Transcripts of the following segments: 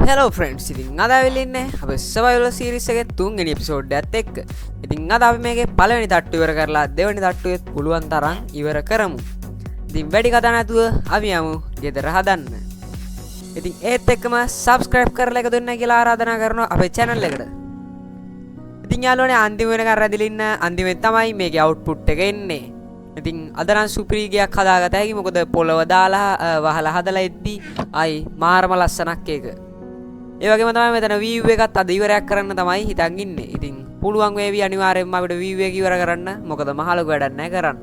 Hello friends, ඉතින් අද ආවිල්ලා ඉන්නේ අපේ survival series එකේ තුන්වෙනි එපිසෝඩ් එකත් එක්ක. ඉතින් අද අපි මේකේ පළවෙනි තට්ටුව ඉවර කරලා දෙවෙනි තට්ටුවෙත් පුළුවන් තරම් ඉවර කරමු. ඉතින් වැඩි කතා නැතුව අපි යමු ගෙදර හදන්න. ඉතින් ඒත් එක්කම subscribe කරලා එක දෙන්න කියලා ආරාධනා කරනවා අපේ channel එකට. ඉතින් යාළුවනේ අන්තිම වෙනකන් රැඳිලා ඉන්න අන්තිමේ තමයි මේකේ output එක එන්නේ. ඉතින් අද නම් සුපිරි ගයක් හදාගත හැකි මොකද පොළව දාලා වහලා හදලා එද්දි ආයි මාරම ලස්සනක් ඒක. ඒ වගේම තමයි මෙතන view එකත් අද ඉවරයක් කරන්න තමයි හිතන් ඉන්නේ. ඉතින් පුළුවන් වේවි අනිවාර්යෙන්ම අපිට view එක ඉවර කරන්න. මොකද මහලු වැඩක් නැහැ කරන්න.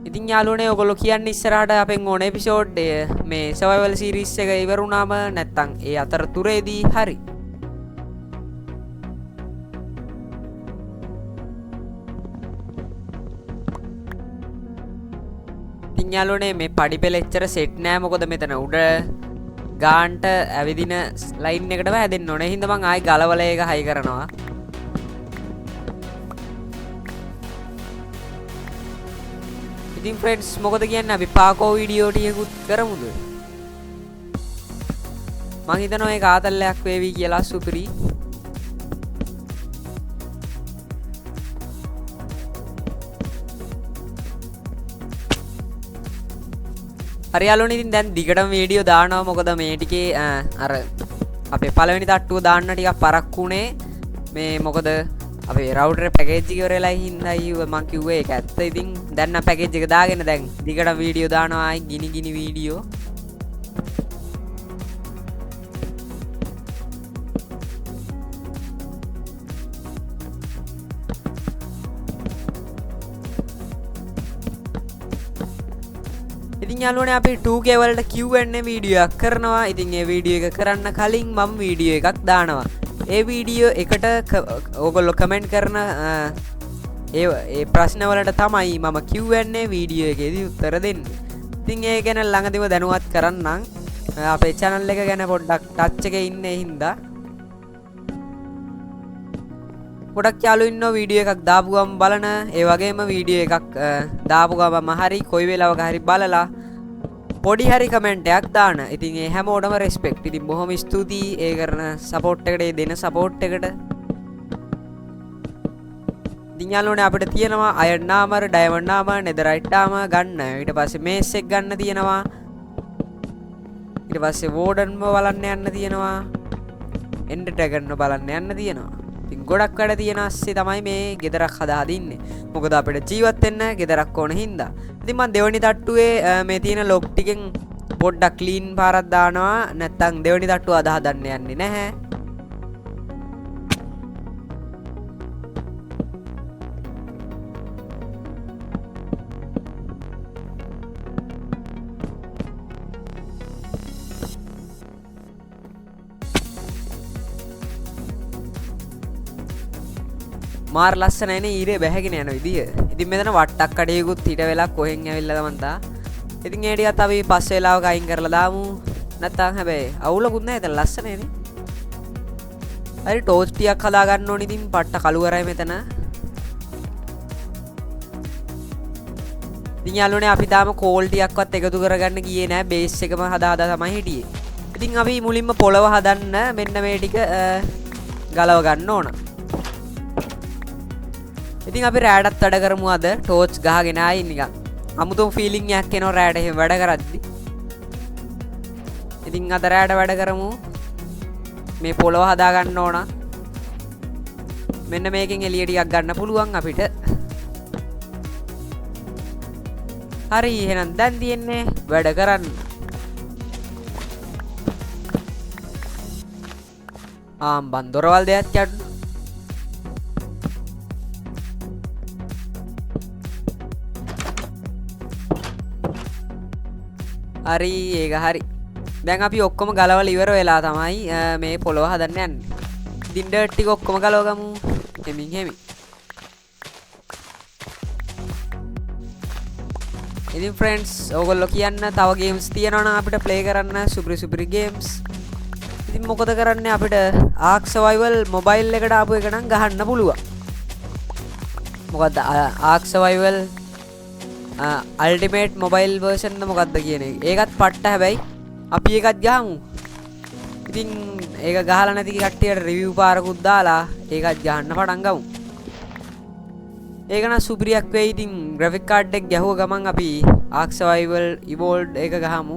ඉතින් යාළුවනේ ඔයගොල්ලෝ කියන්නේ ඉස්සරහට අපෙන් ඕන එපිසෝඩ් මේ survival series එක ඉවර වුණාම නැත්තම් ඒ අතරතුරේදී හරි. ඉතින් යාළුවනේ මේ පඩි පෙළ එච්චර සෙට් නෑ මොකද මෙතන උඩ ගාන්ට ඇවිදින ලයින් එකටම හැදෙන්න ඕනේ. හින්දා මං ආයි ගලවල එක හයි කරනවා. ඉතින් ෆ්‍රෙන්ඩ්ස් මොකද කියන්නේ අපි පාකෝ වීඩියෝ ටිකකුත් කරමුද? මං හිතනවා ඒක ආතල්ලයක් වේවි කියලා සුපිරි. හරි යාළුවනේ ඉතින් දැන් දිගටම වීඩියෝ දානවා මොකද මේ ටිකේ අර අපේ පළවෙනි තට්ටුව දාන්න ටිකක් පරක්කුනේ මේ මොකද අපේ රවුටරේ පැකේජ් එක ඉවරලා හින්දායි මං කිව්වේ ඒක ඇත්ත. ඉතින් දැන් නම් පැකේජ් එක දාගෙන දැන් දිගටම වීඩියෝ දානවා ආයි ගිනි වීඩියෝ. ඉතින් යාළුවනේ අපි 2K වලට Q&A වීඩියෝ එකක් කරනවා. ඉතින් ඒ වීඩියෝ එක කරන්න කලින් මම වීඩියෝ එකක් දානවා. ඒ වීඩියෝ එකට ඕගොල්ලෝ කමෙන්ට් කරන ඒ ප්‍රශ්න වලට තමයි මම Q&A වීඩියෝ එකේදී උත්තර දෙන්නේ. ඉතින් ඒ ගැන ළඟදිම දැනුවත් කරන්නම්. අපේ channel එක ගැන පොඩ්ඩක් ටච් එකේ ඉන්නේ හින්දා ගොඩක් යාළුවෝ ඉන්නවා වීඩියෝ එකක් දාපු ගමන් බලන. ඒ වගේම වීඩියෝ එකක් දාපු ගමන් හරි කොයි වෙලාවක හරි බලලා පොඩි හරි කමෙන්ට් එකක් දාන. ඉතින් ඒ හැමෝටම රෙස්පෙක්ට්. ඉතින් බොහොම ස්තුතියි ඒ කරන සපෝට් එකට, ඒ දෙන සපෝට් එකට. ඉතින් යාළුවනේ අපිට තියෙනවා අයර්න් ආමර්, ඩයමන්ඩ් ආමර්, නෙදරයිට් ආමර් ගන්න. ඊට පස්සේ මේස් එක ගන්න තියෙනවා. ඊට පස්සේ වෝඩන්ව බලන්න යන්න තියෙනවා. එන්ඩර් ඩ්‍රැගන්ව බලන්න යන්න තියෙනවා. ඉතින් ගොඩක් වැඩ තියෙන ASCII තමයි මේ ගෙදරක් හදාදින්නේ. මොකද අපිට ජීවත් වෙන්න ගෙදරක් ඕන හින්දා. ඉතින් මම දෙවෙනි තට්ටුවේ මේ තියෙන ලොක් ටිකෙන් පොඩ්ඩක් ක්ලීන් පාරක් දානවා. නැත්තම් දෙවෙනි තට්ටුව අද හදන්න යන්නේ නැහැ. මාර ලස්සනයිනේ ඊරේ බැහැගෙන යන විදිය. ඉතින් මෙතන වට්ටක් කඩේකුත් හිට වෙලා කොහෙන් ඇවිල්ලා තමන්තා. ඉතින් ඒ ටිකත් අපි පස් වෙලාවක අයින් කරලා දාමු. නැත්තම් හැබැයි අවුලකුත් නැහැ. එතන ලස්සනයිනේ. හරි ටෝච් ටිකක් හදා ගන්න ඕනේ. ඉතින් පට්ට කළු කරයි මෙතන. ඉතින් යාළුවනේ අපි තාම කෝල් ටිකක්වත් එකතු කරගන්න ගියේ නැහැ. බේස් එකම හදා තමයි හිටියේ. ඉතින් අපි මුලින්ම පොළව හදන්න මෙන්න මේ ටික ගලව ගන්න ඕන. ඉතින් අපි රෑටත් වැඩ කරමු අද ටෝච් ගහගෙන ආයි නිකන් අමුතුම ෆීලිං එකක් එනවා රෑට එහෙම වැඩ කරද්දි. ඉතින් අද රෑට වැඩ කරමු. මේ පොළව හදා ගන්න ඕන. මෙන්න මේකෙන් එළිය ටිකක් ගන්න පුළුවන් අපිට. හරි එහෙනම් දැන් තියෙන්නේ වැඩ කරන්න. බන්දොරවල් දෙයක් යන්න. හරි ඒක හරි. දැන් අපි ඔක්කොම ගලවලා ඉවර වෙලා තමයි මේ පොළව හදන්න යන්නේ. ඉතින් ඩර්ට් ටික ඔක්කොම ගලව ගමු. හෙමින්. ඉතින් ෆ්‍රෙන්ඩ්ස් ඕගොල්ලෝ කියන්න තව ගේම්ස් තියෙනවා නම් අපිට ප්ලේ කරන්න සුපිරි ගේම්ස්. ඉතින් මොකද කරන්නේ අපිට ආක් සර්වයිවල් මොබයිල් එකට ආපු එක නම් ගහන්න පුළුවන්. මොකද ආක් සර්වයිවල් අල්ටිමේට් මොබයිල් වර්ෂන් මොකක්ද කියන එක. ඒකත් පට්ට හැබැයි අපි ඒකත් ගහමු. ඉතින් ඒක ගහලා නැති කට්ටියට රිවිව් පාරකුත් දාලා ඒකත් ගහන්න පටන් ගමු. ඒක නම් සුපිරියක් වෙයි. ඉතින් ග්‍රැෆික් කාඩ් එක ගැහුව ගමන් අපි Ark Survival Evolved එක ගහමු.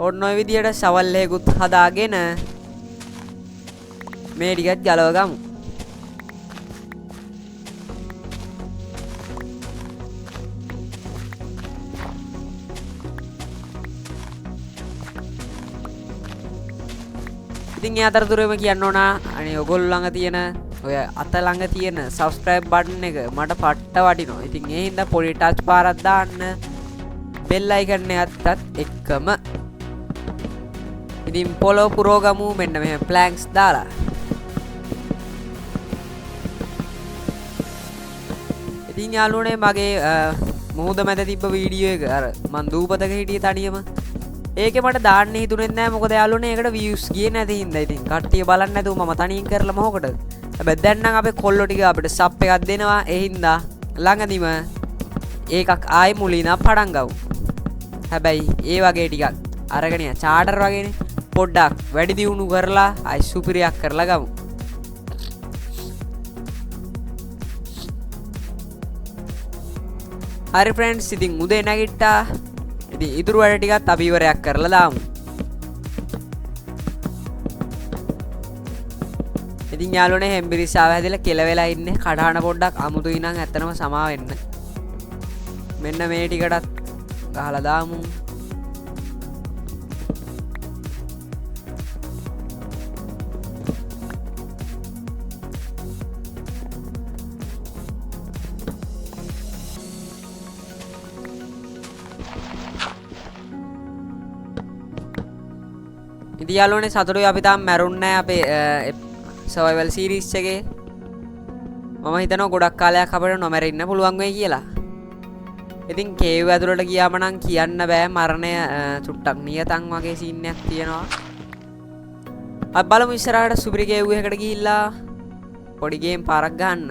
ඔන්න ඔය විදියට සවල් එකකුත් හදාගෙන මේ ටිකත් ගලව ගමු. ඉතින් ඒ අතරතුරේම කියන්න ඕන අනේ ඔයගොල්ලෝ ළඟ තියෙන ඔය අත ළඟ තියෙන subscribe button එක මට පට්ට වටිනවා. ඉතින් ඒ හින්දා පොඩි ටච් පාරක් දාන්න bell icon එකත් එක්කම. ඉතින් පොලෝ පුරෝගමු මෙන්න මෙහෙම planks දාලා. ඉතින් යාළුවනේ මගේ මුහුද මැද තිබ්බ වීඩියෝ එක අර මන් දූපතක හිටියේ තනියම ඒකේ මට දාන්න හිතුනේ නැහැ. මොකද යාළුවනේ ඒකට views ගියේ නැති හින්දා. ඉතින් කට්ටිය බලන්නේ නැතුව මම තනියෙන් කරලා මොකටද? හැබැයි දැන් නම් අපේ කොල්ලෝ ටික අපිට සබ් එකක් දෙනවා. ඒ හින්දා ළඟදිම ඒකක් ආයි මුලින්ම පටන් ගමු. හැබැයි ඒ වගේ ටිකක් අරගෙන යා චාටර් වගේනේ පොඩ්ඩක් වැඩි දියුණු කරලා ආයි සුපිරියක් කරලා ගමු. හරි ෆ්‍රෙන්ඩ්ස් ඉතින් උදේ නැගිට්ටා. ඉතින් ඉතුරු වැඩ ටිකත් අපි ඉවරයක් කරලා දාමු. ඉතින් යාළුවනේ හෙම්බිරිස්සාව හැදලා කෙලවෙලා ඉන්නේ. කඩහන පොඩ්ඩක් අමුතුයි නම් ඇත්තනම සමා වෙන්න. මෙන්න මේ ටිකටත් ගහලා දාමු. ඉතින් යාළුවනේ සතුටුයි අපි තාම මැරුන්නේ නැහැ අපේ survival series එකේ. මම හිතනවා ගොඩක් කාලයක් අපිට නොමැරෙන්න පුළුවන් වෙයි කියලා. ඉතින් කේව් ඇතුළට ගියාම නම් කියන්න බෑ මරණය චුට්ටක් නියතන් වගේ සීන් එකක් තියෙනවා. අපි බලමු ඉස්සරහට සුපිරි කේව් එකකට ගිහිල්ලා පොඩි ගේම් පාරක් ගන්න.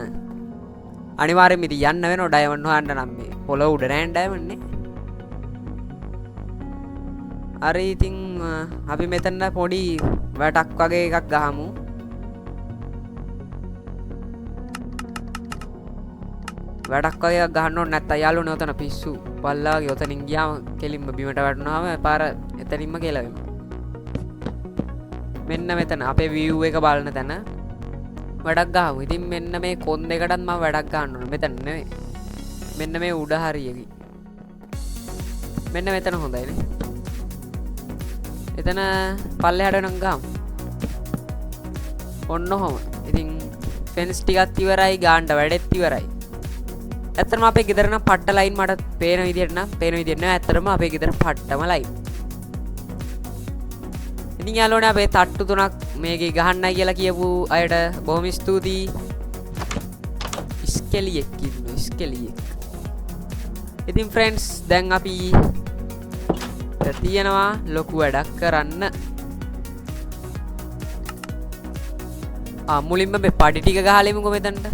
අනිවාර්යෙන්ම ඉතින් යන්න වෙනවා ඩයමන්ඩ් හොයන්න නම් මේ පොළොව උඩ නෑ ඩයමන්ඩ් නේ. හරි ඉතින් අපි මෙතන පොඩි වැටක් වගේ එකක් ගහමු. වැටක් වගේ එකක් ගහන්න ඕනේ නැත්නම් යාළුවනේ ඔතන පිස්සු පල්ලා වගේ ඔතනින් ගියාම කෙලින්ම බිමට වැටුනාම පාර එතනින්ම කෙලවෙනවා. මෙන්න මෙතන අපේ view එක බලන තැන වැඩක් ගහමු. ඉතින් මෙන්න මේ කොන් දෙකටත් මම වැඩක් ගන්න ඕනේ. මෙතන නෙවෙයි. මෙන්න මේ උඩ හරියකි. මෙන්න මෙතන හොඳයිනේ. එතන පල්ලෙහාට නම් ගමු. ඔන්න ඔහොම. ඉතින් ෆෙන්ස් ටිකත් ඉවරයි, ගාන්න වැඩෙත් ඉවරයි. ඇත්තටම අපේ ගෙදර නම් පට්ට ලයින් මට පේන විදියට නෑ. ඇත්තටම අපේ ගෙදර පට්ටම ලයින්. ඉතින් යාළුවනේ අපේ තට්ටු තුනක් මේකේ ගහන්නයි කියලා කියපු අයට බොහොම ස්තුතියි. ස්කෙලියෙක් ඉන්නවා ස්කෙලියෙක්. ඉතින් ෆ්‍රෙන්ඩ්ස් දැන් අපි තියෙනවා ලොකු වැඩක් කරන්න. මුලින්ම මේ පඩි ටික ගහලෙමුකෝ මෙතනට.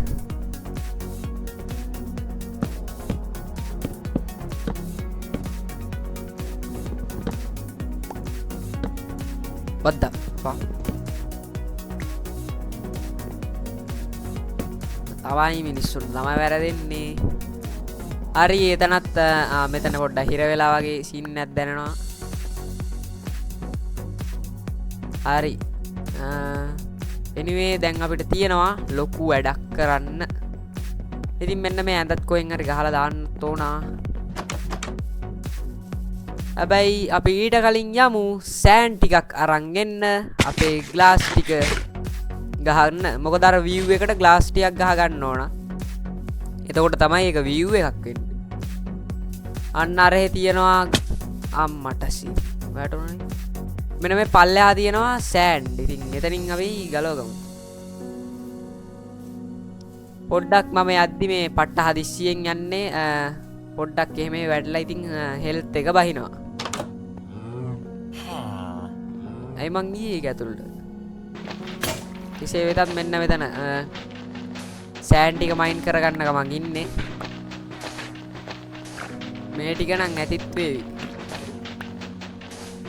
බද්දා තවයි මිනිස්සුන් ළමයි වැරදෙන්නේ. හරි එතනත් මෙතන පොඩ්ඩක් හිර වෙලා වගේ සීන් එකක් දැනෙනවා. හරි anyway දැන් අපිට තියෙනවා ලොකු වැඩක් කරන්න. ඉතින් මෙන්න මේ ඇඳත් කොහෙන් හරි ගහලා දාන්න ඕන. හැබැයි අපි ඊට කලින් යමු සෑන් ටිකක් අරන් එන්න අපේ ග්ලාස් ටික ගහන්න. මොකද අර view එකට ග්ලාස් ටිකක් ගහ ගන්න ඕන. එතකොට තමයි ඒක view එකක් වෙන්නේ. අන්න අරහෙ තියෙනවා අම්මට සී වැටුණනේ. මෙන්න මේ පල්ලෙහා තියෙනවා සෑන්ඩ්. ඉතින් එතනින් අපි ගලව ගමු. පොඩ්ඩක් මම යද්දි මේ පට්ට හදිස්සියෙන් යන්නේ පොඩ්ඩක් එහෙම වැඩලා ඉතින් හෙල්ත් එක බහිනවා. ඇයි මං ගියේ ඒක ඇතුළට? කෙසේ වෙතත් මෙන්න මෙතන සෑන්ඩ් ටික මයින් කරගන්න ගමන් ඉන්නේ. මේ ටික නම් ඇතිත් වේවි.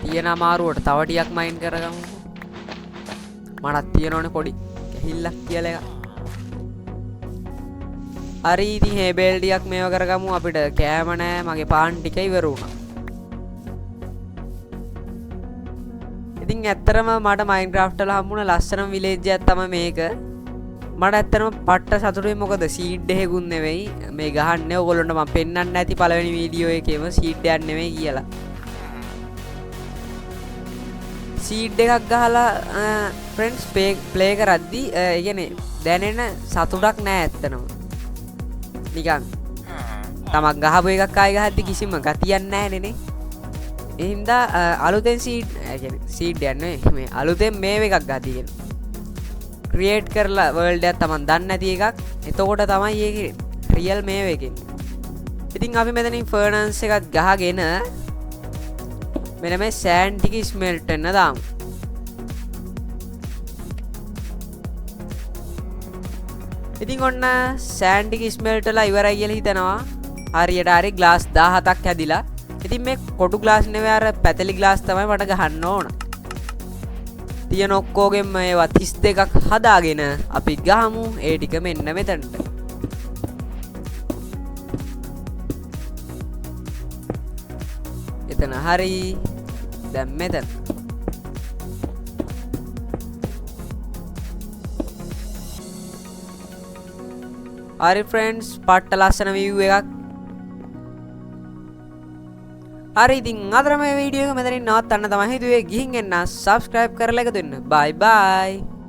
තියෙන අමාරුවට තව ටිකක් මයින් කරගමු. මටත් තියෙනවනේ පොඩි කැහිල්ලක් කියලා එකක්. හරි ඉතින් හේබෙල් ටිකක් මේව කරගමු. අපිට කෑම නෑ. මගේ පාන් ටික ඉවර වුණා. ඉතින් ඇත්තරම මට මයින්ක්‍රාෆ්ට් වල හම්බුණ ලස්සනම විලේජ් එකක් තමයි මේක. මට ඇත්තරම පට්ට සතුටුයි. මොකද සීඩ් එකකුත් නෙවෙයි මේ ගහන්නේ. ඔයගොල්ලන්ට මම පෙන්නන්න ඇති පළවෙනි වීඩියෝ එකේම සීඩ් එකක් නෙවෙයි කියලා. සීඩ් එකක් ගහලා ෆ්‍රෙන්ඩ්ස් ප්ලේ කරද්දි ඒ කියන්නේ දැනෙන සතුටක් නෑ ඇත්තනම. නිකන් තමක් ගහපු එකක් ආයෙ ගහද්දි කිසිම ගතියක් නෑනේ නේ. ඒ හින්දා අලුතෙන් සීඩ් යන්නේ මේ අලුතෙන් මේව එකක් ගහදී කියන ක්‍රියේට් කරලා වර්ල්ඩ් එකක් තමන් දන්නේ නැති එකක්. එතකොට තමයි ඒකේ රියල් මේව එකේ. ඉතින් අපි මෙතනින් ෆර්නන්ස් එකක් ගහගෙන මෙන්න මේ සෑන්ඩ් ටික ස්මෙල්ට් වෙන්න දාමු. ඉතින් ඔන්න සෑන්ඩ් ටික ස්මෙල්ට් වෙලා ඉවරයි කියලා හිතනවා. හරියට හරි ග්ලාස් 17ක් හැදිලා. ඉතින් මේ කොටු ග්ලාස් නෙවෙයි අර පැතලි ග්ලාස් තමයි මට ගහන්න ඕන. තියෙන ඔක්කොගෙම ඒවා 32ක් හදාගෙන අපි ගහමු ඒ ටික මෙන්න මෙතනට. එතන හරි දැන් මෙතන. හරි ෆ්‍රෙන්ඩ්ස් පට්ට ලස්සන view එකක්. හරි ඉතින් අදට මේ වීඩියෝ එක මෙතනින් නවත්තන්න තමයි හිතුවේ. ගිහින් එන්න subscribe කරලා එකතු වෙන්න. bye bye.